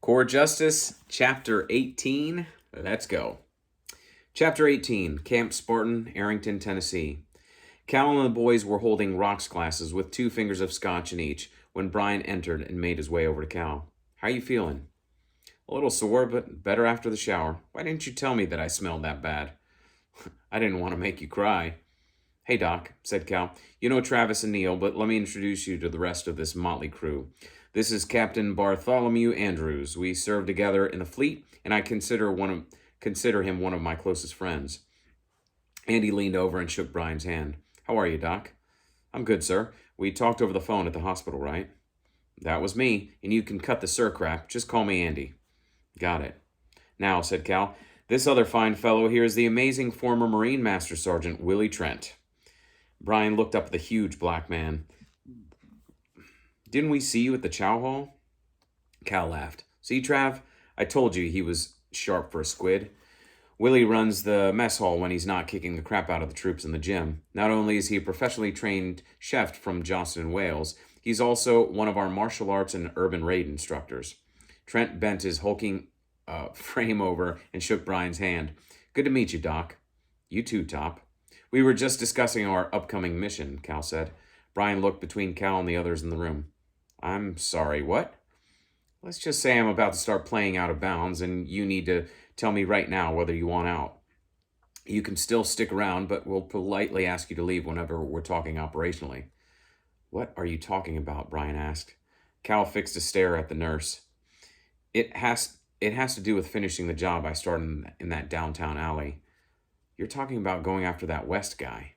Core Justice, Chapter 18. Let's go. Chapter 18, Camp Spartan, Arrington, Tennessee. Cal and the boys were holding rocks glasses with 2 fingers of scotch in each when Brian entered and made his way over to Cal. How you feeling? A little sore, but better after the shower. Why didn't you tell me that I smelled that bad? I didn't want to make you cry. Hey, Doc, said Cal. You know Travis and Neil, but let me introduce you to the rest of this motley crew. This is Captain Bartholomew Andrews. We served together in the fleet, and I consider him one of my closest friends. Andy leaned over and shook Brian's hand. How are you, Doc? I'm good, sir. We talked over the phone at the hospital, right? That was me, and you can cut the sir crap. Just call me Andy. Got it. Now, said Cal, this other fine fellow here is the amazing former Marine Master Sergeant Willie Trent. Brian looked up at the huge black man. Didn't we see you at the chow hall? Cal laughed. See, Trav? I told you he was sharp for a squid. Willie runs the mess hall when he's not kicking the crap out of the troops in the gym. Not only is he a professionally trained chef from Johnson, Wales, he's also one of our martial arts and urban raid instructors. Trent bent his hulking frame over and shook Brian's hand. Good to meet you, Doc. You too, Top. We were just discussing our upcoming mission, Cal said. Brian looked between Cal and the others in the room. I'm sorry, what? Let's just say I'm about to start playing out of bounds, and you need to tell me right now whether you want out. You can still stick around, but we'll politely ask you to leave whenever we're talking operationally. What are you talking about? Brian asked. Cal fixed a stare at the nurse. It has to do with finishing the job I started in that downtown alley. You're talking about going after that West guy.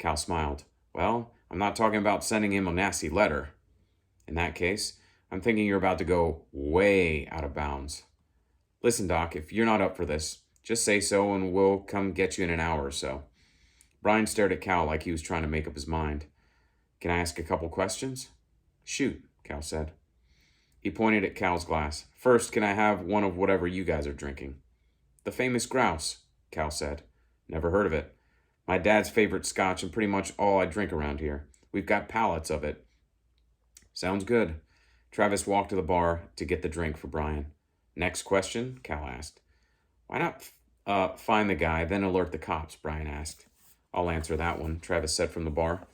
Cal smiled. Well, I'm not talking about sending him a nasty letter. In that case, I'm thinking you're about to go way out of bounds. Listen, Doc, if you're not up for this, just say so and we'll come get you in an hour or so. Brian stared at Cal like he was trying to make up his mind. Can I ask a couple questions? Shoot, Cal said. He pointed at Cal's glass. First, can I have one of whatever you guys are drinking? The famous grouse, Cal said. Never heard of it. My dad's favorite scotch and pretty much all I drink around here. We've got pallets of it. Sounds good. Travis walked to the bar to get the drink for Brian. Next question, Cal asked. Why not find the guy, then alert the cops, Brian asked. I'll answer that one, Travis said from the bar.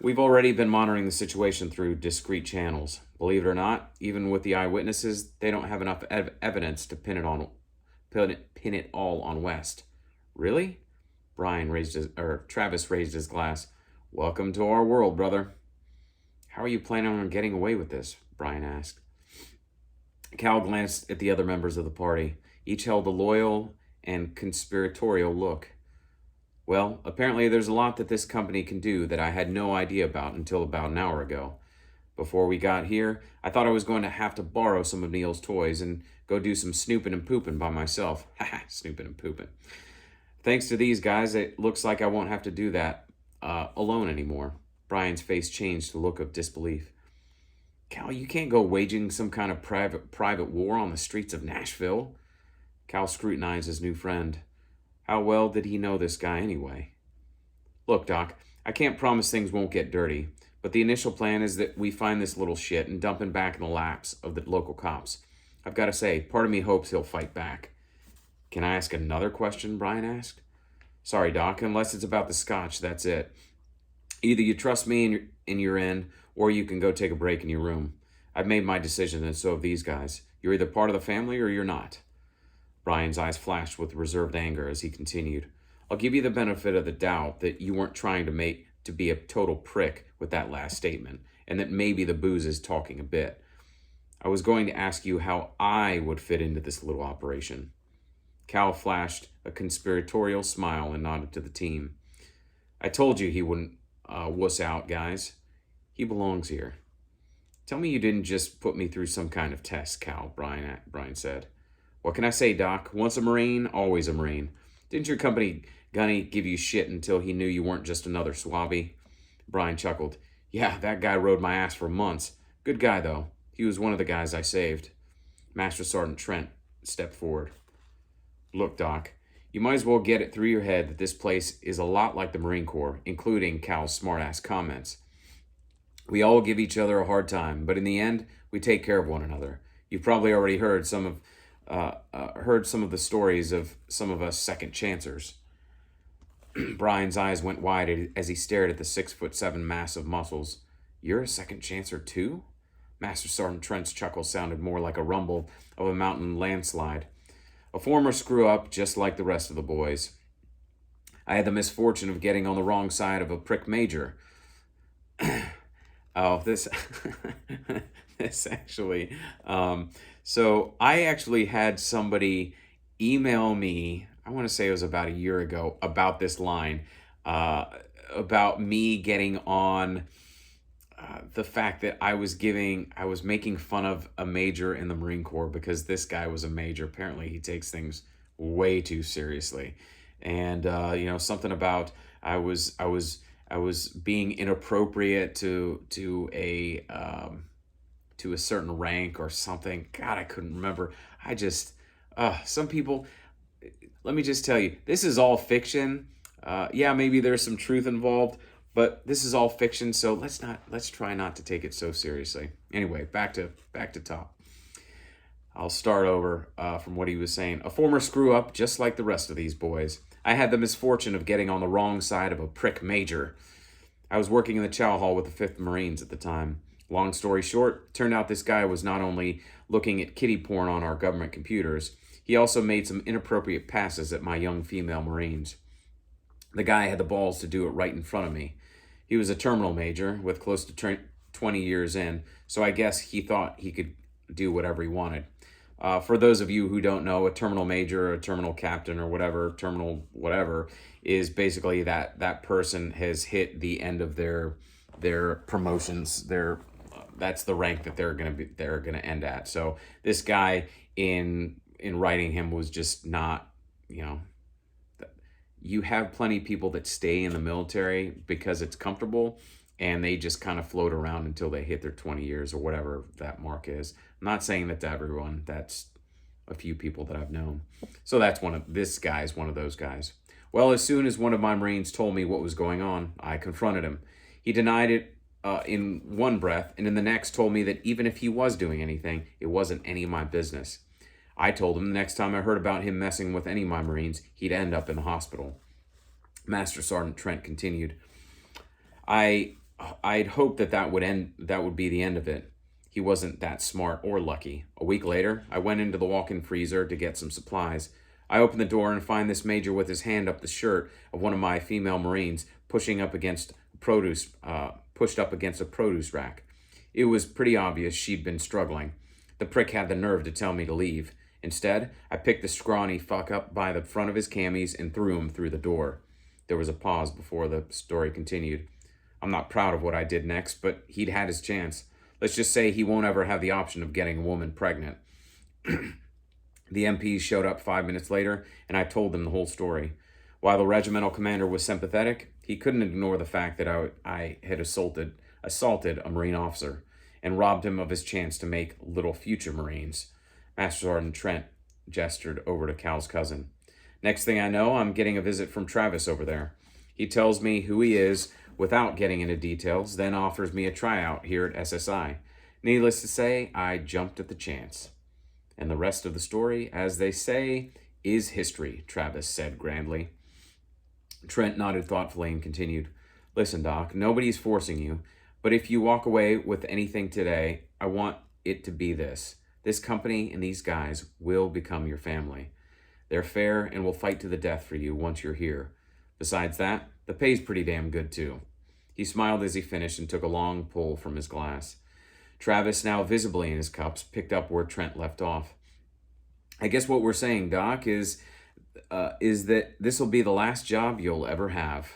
We've already been monitoring the situation through discrete channels. Believe it or not, even with the eyewitnesses, they don't have enough evidence to pin it all on West. Really? Travis raised his glass. Welcome to our world, brother. How are you planning on getting away with this? Brian asked. Cal glanced at the other members of the party. Each held a loyal and conspiratorial look. Well, apparently there's a lot that this company can do that I had no idea about until about an hour ago. Before we got here, I thought I was going to have to borrow some of Neil's toys and go do some snooping and pooping by myself. Haha, snooping and pooping. Thanks to these guys, it looks like I won't have to do that alone anymore. Brian's face changed to a look of disbelief. Cal, you can't go waging some kind of private war on the streets of Nashville. Cal scrutinized his new friend. How well did he know this guy anyway? Look, Doc, I can't promise things won't get dirty, but the initial plan is that we find this little shit and dump him back in the laps of the local cops. I've got to say, part of me hopes he'll fight back. Can I ask another question? Brian asked. Sorry, Doc, unless it's about the scotch, that's it. Either you trust me and you're in, or you can go take a break in your room. I've made my decision, and so have these guys. You're either part of the family or you're not. Brian's eyes flashed with reserved anger as he continued. I'll give you the benefit of the doubt that you weren't trying to be a total prick with that last statement, and that maybe the booze is talking a bit. I was going to ask you how I would fit into this little operation. Cal flashed a conspiratorial smile and nodded to the team. I told you he wouldn't wuss out, guys. He belongs here. Tell me you didn't just put me through some kind of test, Cal, Brian said. What can I say, Doc? Once a Marine, always a Marine. Didn't your company gunny give you shit until he knew you weren't just another swabby? Brian chuckled. Yeah, that guy rode my ass for months. Good guy, though. He was one of the guys I saved. Master Sergeant Trent stepped forward. Look, Doc, you might as well get it through your head that this place is a lot like the Marine Corps, including Cal's smart-ass comments. We all give each other a hard time, but in the end, we take care of one another. You've probably already heard some of the stories of some of us second chancers. Brian's eyes went wide as he stared at the 6'7" mass of muscles. You're a second chancer too? Master Sergeant Trent's chuckle sounded more like a rumble of a mountain landslide. A former screw up, just like the rest of the boys. I had the misfortune of getting on the wrong side of a prick major. Oh, this, this actually. So I actually had somebody email me. I want to say it was about a year ago about this line, about me getting on the fact that I was making fun of a major in the Marine Corps because this guy was a major. Apparently, he takes things way too seriously, and something about I was being inappropriate to a certain rank or something. God, I couldn't remember. I just some people. Let me just tell you, this is all fiction. Yeah, maybe there's some truth involved, but this is all fiction. So let's try not to take it so seriously. Anyway, back to top. I'll start over from what he was saying. A former screw up, just like the rest of these boys. I had the misfortune of getting on the wrong side of a prick major. I was working in the chow hall with the 5th Marines at the time. Long story short, turned out this guy was not only looking at kiddie porn on our government computers, he also made some inappropriate passes at my young female Marines. The guy had the balls to do it right in front of me. He was a terminal major with close to 20 years in, so I guess he thought he could do whatever he wanted. For those of you who don't know, a terminal major, a terminal captain, or whatever, terminal whatever, is basically that person has hit the end of their promotions. That's the rank that they're gonna end at. So this guy in writing him was just not, you have plenty of people that stay in the military because it's comfortable and they just kind of float around until they hit their 20 years or whatever that mark is. I'm not saying that to everyone. That's a few people that I've known. So this guy's one of those guys. Well, as soon as one of my Marines told me what was going on, I confronted him. He denied it in one breath, and in the next told me that even if he was doing anything, it wasn't any of my business. I told him the next time I heard about him messing with any of my Marines, he'd end up in the hospital. Master Sergeant Trent continued. I'd hoped that would be the end of it. He wasn't that smart or lucky. A week later, I went into the walk-in freezer to get some supplies. I opened the door and find this major with his hand up the shirt of one of my female Marines pushed up against a produce rack. It was pretty obvious she'd been struggling. The prick had the nerve to tell me to leave. Instead, I picked the scrawny fuck up by the front of his camis and threw him through the door. There was a pause before the story continued. I'm not proud of what I did next, but he'd had his chance. Let's just say he won't ever have the option of getting a woman pregnant. The MPs showed up 5 minutes later, and I told them the whole story. While the regimental commander was sympathetic, he couldn't ignore the fact that I had assaulted a Marine officer and robbed him of his chance to make little future Marines. Master Sergeant Trent gestured over to Cal's cousin. Next thing I know, I'm getting a visit from Travis over there. He tells me who he is without getting into details, then offers me a tryout here at SSI. Needless to say, I jumped at the chance. And the rest of the story, as they say, is history, Travis said grandly. Trent nodded thoughtfully and continued. Listen, Doc, nobody's forcing you, but if you walk away with anything today, I want it to be this. This company and these guys will become your family. They're fair and will fight to the death for you once you're here. Besides that, the pay's pretty damn good too. He smiled as he finished and took a long pull from his glass. Travis, now visibly in his cups, picked up where Trent left off. I guess what we're saying, Doc, is that this will be the last job you'll ever have.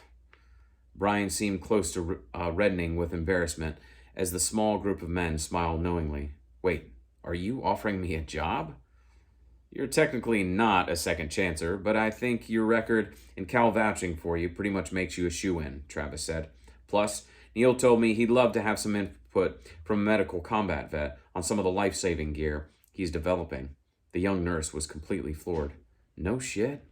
Brian seemed close to reddening with embarrassment as the small group of men smiled knowingly. Wait, are you offering me a job? You're technically not a second chancer, but I think your record and Cal vouching for you pretty much makes you a shoo-in, Travis said. Plus, Neil told me he'd love to have some input from a medical combat vet on some of the life-saving gear he's developing. The young nurse was completely floored. No shit?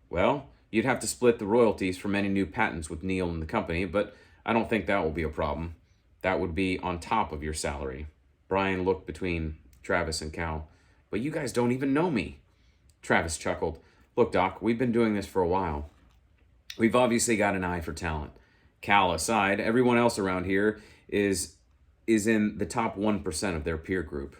Well, you'd have to split the royalties from any new patents with Neil and the company, but I don't think that will be a problem. That would be on top of your salary. Brian looked between Travis and Cal. But you guys don't even know me. Travis chuckled. Look, Doc, we've been doing this for a while. We've obviously got an eye for talent. Cal aside, everyone else around here is in the top 1% of their peer group.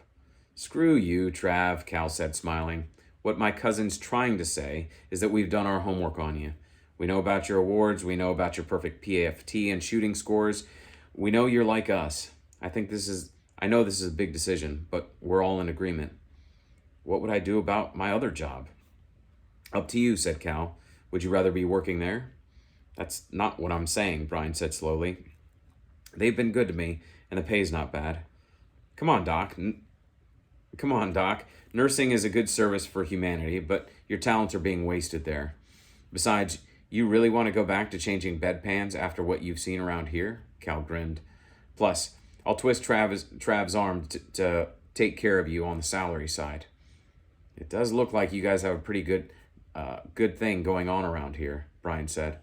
Screw you, Trav, Cal said, smiling. What my cousin's trying to say is that we've done our homework on you. We know about your awards. We know about your perfect PAFT and shooting scores. We know you're like us. I know this is a big decision, but we're all in agreement. What would I do about my other job? Up to you, said Cal. Would you rather be working there? That's not what I'm saying, Brian said slowly. They've been good to me, and the pay's not bad. Come on, Doc. Nursing is a good service for humanity, but your talents are being wasted there. Besides, you really want to go back to changing bedpans after what you've seen around here? Cal grinned. Plus, I'll twist Trav's arm to take care of you on the salary side. It does look like you guys have a pretty good thing going on around here, Brian said.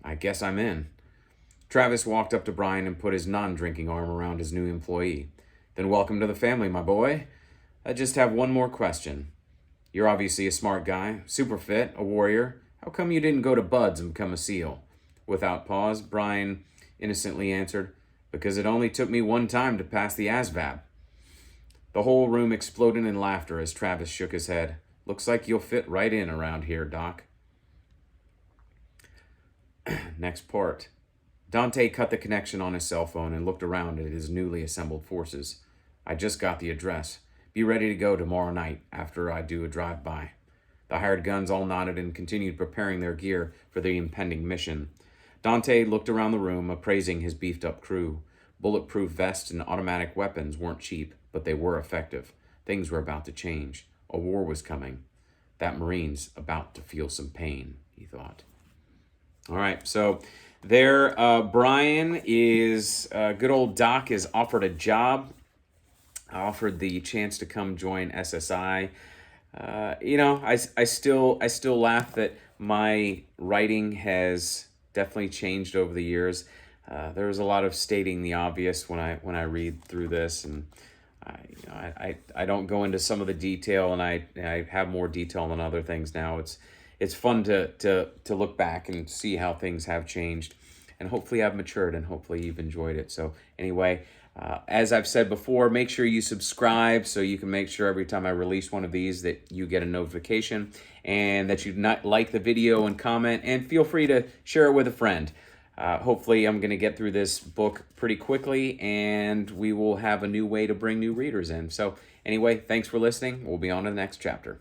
I guess I'm in. Travis walked up to Brian and put his non-drinking arm around his new employee. Then welcome to the family, my boy. I just have one more question. You're obviously a smart guy, super fit, a warrior. How come you didn't go to Bud's and become a SEAL? Without pause, Brian innocently answered, because it only took me one time to pass the ASVAB. The whole room exploded in laughter as Travis shook his head. Looks like you'll fit right in around here, Doc. Next part. Dante cut the connection on his cell phone and looked around at his newly assembled forces. I just got the address. Be ready to go tomorrow night after I do a drive-by. The hired guns all nodded and continued preparing their gear for the impending mission. Dante looked around the room, appraising his beefed-up crew. Bulletproof vests and automatic weapons weren't cheap, but they were effective. Things were about to change. A war was coming. That Marine's about to feel some pain, he thought. All right, so there, Brian is, good old Doc is offered a job, offered the chance to come join SSI. I still laugh that my writing has definitely changed over the years. There's a lot of stating the obvious when I read through this, and I don't go into some of the detail, and I have more detail than other things now. It's fun to look back and see how things have changed, and hopefully I've matured, and hopefully you've enjoyed it. So anyway, as I've said before, make sure you subscribe so you can make sure every time I release one of these that you get a notification, and that you not like the video and comment, and feel free to share it with a friend. Hopefully I'm going to get through this book pretty quickly, and we will have a new way to bring new readers in. So anyway, thanks for listening. We'll be on to the next chapter.